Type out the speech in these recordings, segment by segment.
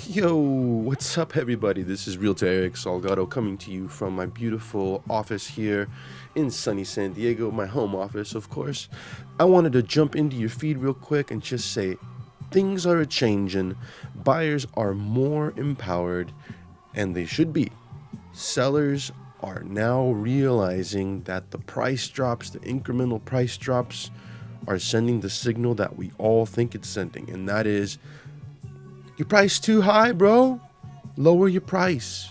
Yo, what's up, everybody? This is Realtor Erick Salgado coming to you from my beautiful office here in sunny San Diego, my home office, of course. I wanted to jump into your feed real quick and just say things are a changing, buyers are more empowered, and they should be. Sellers are now realizing that the price drops, the incremental price drops, are sending the signal that we all think it's sending, and that is your price too high, bro. Lower your price.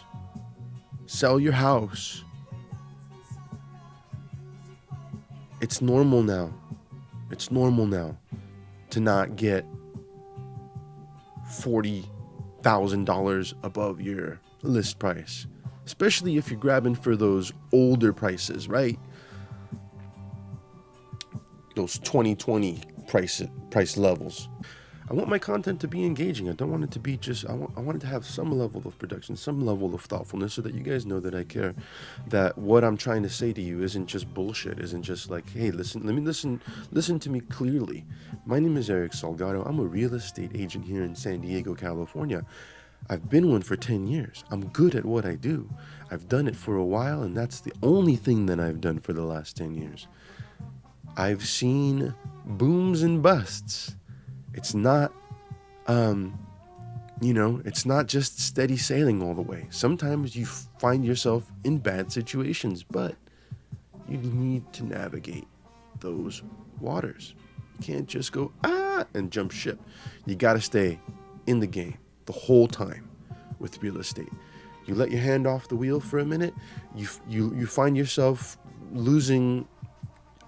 Sell your house. It's normal now. It's normal now to not get $40,000 above your list price, especially if you're grabbing for those older prices, right? Those 2020 price levels. I want my content to be engaging. I don't want it to be just, I want it to have some level of production, some level of thoughtfulness so that you guys know that I care. That what I'm trying to say to you isn't just bullshit, isn't just like, hey, listen to me clearly. My name is Erick Salgado. I'm a real estate agent here in San Diego, California. I've been one for 10 years. I'm good at what I do. I've done it for a while, and that's the only thing that I've done for the last 10 years. I've seen booms and busts. It's not, it's not just steady sailing all the way. Sometimes you find yourself in bad situations, but you need to navigate those waters. You can't just go, and jump ship. You got to stay in the game the whole time with real estate. You let your hand off the wheel for a minute, you find yourself losing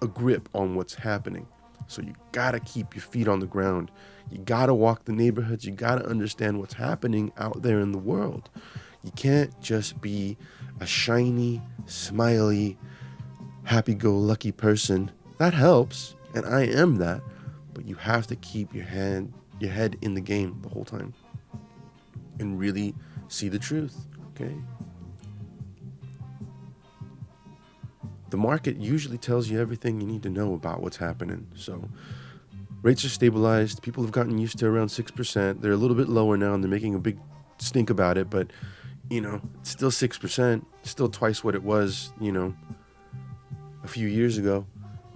a grip on what's happening. So you gotta keep your feet on the ground. You gotta walk the neighborhoods. You gotta understand what's happening out there in the world. You can't just be a shiny, smiley, happy-go-lucky person. That helps, and I am that. But you have to keep your head in the game the whole time and really see the truth, okay? The market usually tells you everything you need to know about what's happening. So rates are stabilized. People have gotten used to around 6%. They're a little bit lower now, and they're making a big stink about it. But, it's still 6%, still twice what it was, a few years ago.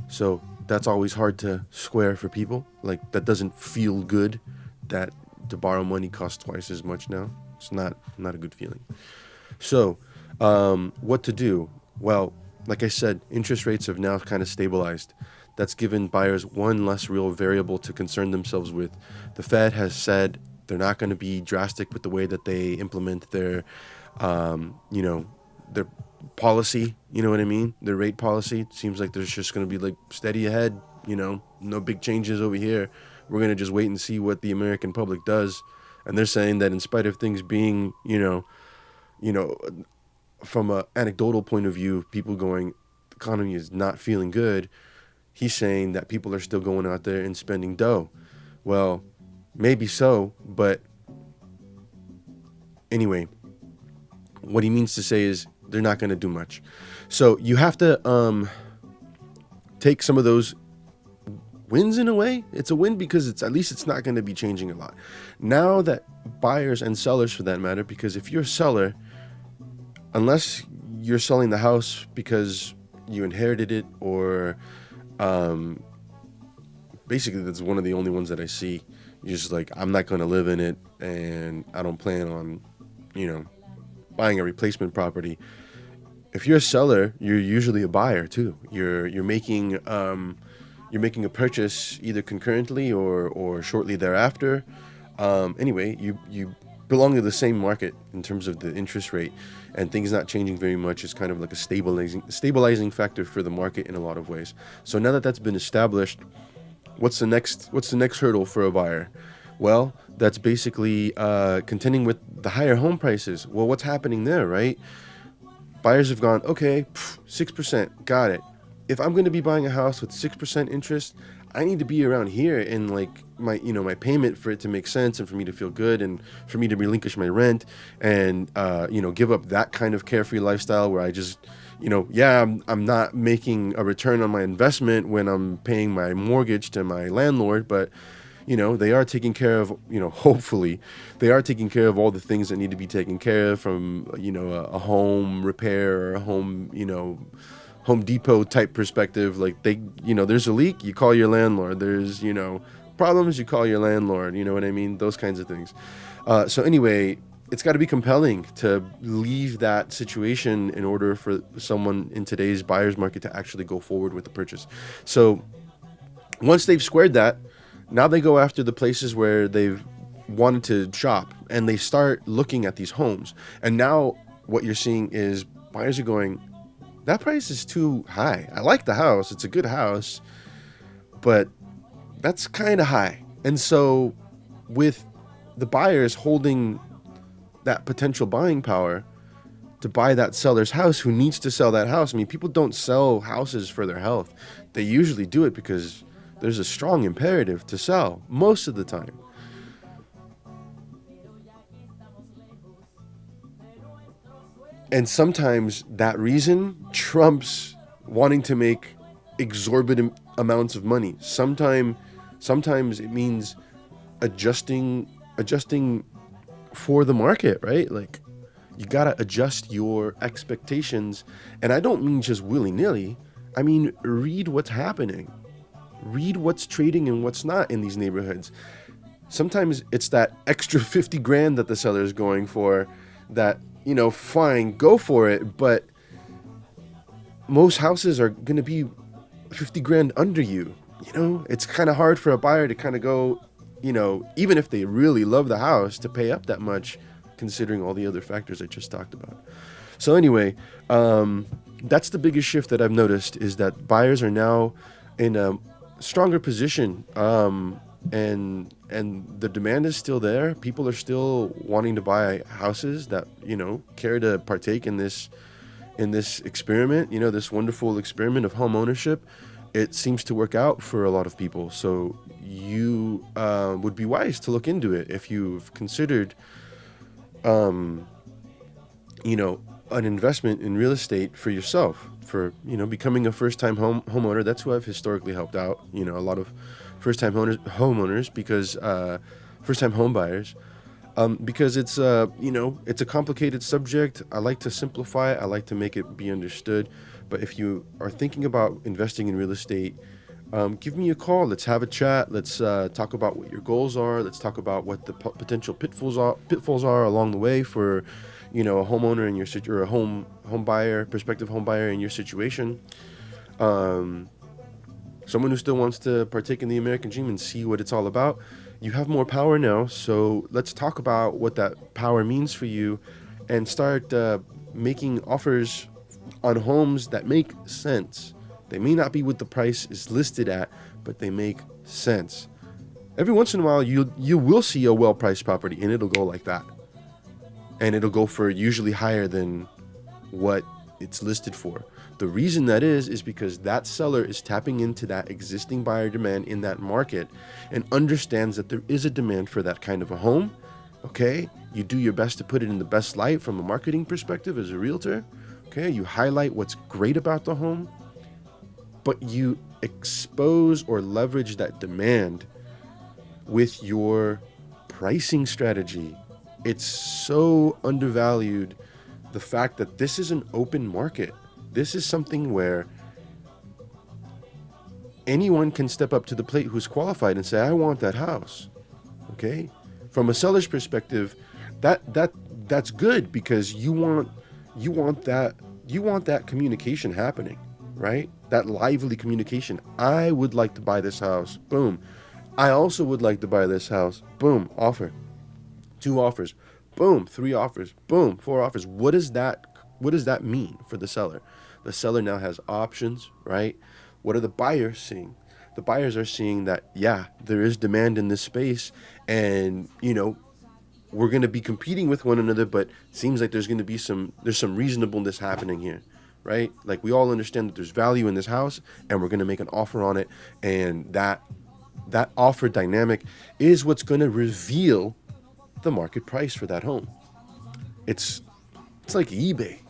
So that's always hard to square for people. Like, that doesn't feel good that to borrow money costs twice as much now. It's not a good feeling. So what to do? Well, like I said, interest rates have now kind of stabilized. That's given buyers one less real variable to concern themselves with. The Fed has said they're not going to be drastic with the way that they implement their, their policy. You know what I mean? Their rate policy. It seems like there's just going to be like steady ahead. No big changes over here. We're going to just wait and see what the American public does. And they're saying that in spite of things being, from an anecdotal point of view, people going, the economy is not feeling good. He's saying that people are still going out there and spending dough. Well, maybe so, but anyway, what he means to say is they're not going to do much. So you have to take some of those wins in a way. It's a win because at least it's not going to be changing a lot. Now that buyers and sellers, for that matter, because if you're a seller, unless you're selling the house because you inherited it or basically that's one of the only ones that I see. You're just like, I'm not going to live in it and I don't plan on, buying a replacement property. If you're a seller, you're usually a buyer too. You're making a purchase either concurrently or shortly thereafter. Anyway, you belong to the same market in terms of the interest rate, and things not changing very much is kind of like a stabilizing factor for the market in a lot of ways. So now that that's been established, what's the next hurdle for a buyer? Well, that's basically contending with the higher home prices. Well, what's happening there, right? Buyers have gone, okay, 6%, got it. If I'm going to be buying a house with 6% interest, I need to be around here in like my payment for it to make sense and for me to feel good and for me to relinquish my rent and give up that kind of carefree lifestyle where I just I'm not making a return on my investment when I'm paying my mortgage to my landlord, but They are taking care of, hopefully they are taking care of all the things that need to be taken care of from, a home repair or a home, Home Depot type perspective. Like there's a leak, you call your landlord. There's, problems, you call your landlord. You know what I mean? Those kinds of things. So anyway, it's got to be compelling to leave that situation in order for someone in today's buyer's market to actually go forward with the purchase. So once they've squared that, now they go after the places where they've wanted to shop, and they start looking at these homes. And now what you're seeing is buyers are going, that price is too high. I like the house. It's a good house, but that's kind of high. And so with the buyers holding that potential buying power to buy that seller's house who needs to sell that house. I mean, people don't sell houses for their health. They usually do it because there's a strong imperative to sell most of the time. And sometimes that reason trumps wanting to make exorbitant amounts of money. Sometimes it means adjusting for the market, right? Like, you gotta adjust your expectations. And I don't mean just willy-nilly. I mean, read what's happening. Read what's trading and what's not in these neighborhoods. Sometimes it's that extra 50 grand that the seller is going for that, fine, go for it. But most houses are going to be 50 grand under you. It's kind of hard for a buyer to kind of go, even if they really love the house, to pay up that much, considering all the other factors I just talked about. So anyway, that's the biggest shift that I've noticed, is that buyers are now in a stronger position, and the demand is still there. People are still wanting to buy houses that care to partake in this experiment, this wonderful experiment of home ownership. It seems to work out for a lot of people. So you would be wise to look into it if you've considered an investment in real estate for yourself, for becoming a first-time homeowner. That's who I've historically helped out, a lot of first-time homeowners, because first-time home buyers, because it's it's a complicated subject. I like to simplify it. I like to make it be understood. But if you are thinking about investing in real estate, give me a call. Let's have a chat. Let's talk about what your goals are. Let's talk about what the potential pitfalls are along the way for, a homeowner in your or a home buyer, prospective home buyer in your situation. Someone who still wants to partake in the American dream and see what it's all about. You have more power now, so let's talk about what that power means for you, and start making offers on homes that make sense. They may not be what the price is listed at, but they make sense. Every once in a while, you will see a well-priced property, and it'll go like that. And it'll go for usually higher than what it's listed for. The reason that is because that seller is tapping into that existing buyer demand in that market and understands that there is a demand for that kind of a home. Okay? You do your best to put it in the best light from a marketing perspective as a realtor. Okay? You highlight what's great about the home, but you expose or leverage that demand with your pricing strategy. It's so undervalued, the fact that this is an open market. This is something where anyone can step up to the plate who's qualified and say, I want that house. Okay? From a seller's perspective, that's good, because you want that communication happening, right? That lively communication. I would like to buy this house. Boom. I also would like to buy this house. Boom. Offer. 2 offers. Boom. 3 offers. Boom. 4 offers. What does that mean for the seller? The seller now has options, right? What are the buyers seeing? The buyers are seeing that, yeah, there is demand in this space, and we're going to be competing with one another, but it seems like there's some reasonableness happening here, right? Like, we all understand that there's value in this house, and we're going to make an offer on it, and that offer dynamic is what's going to reveal the market price for that home. It's like eBay,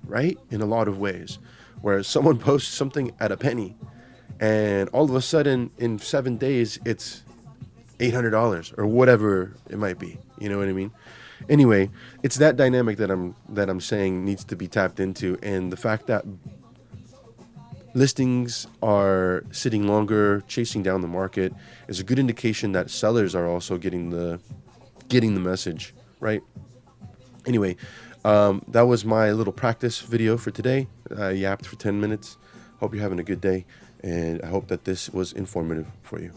right? In a lot of ways, where someone posts something at a penny, and all of a sudden in 7 days it's $800 or whatever it might be. You know what I mean? Anyway, it's that dynamic that I'm saying needs to be tapped into, and the fact that listings are sitting longer, chasing down the market, is a good indication that sellers are also getting the message, right? Anyway, that was my little practice video for today. I yapped for 10 minutes. Hope you're having a good day, and I hope that this was informative for you.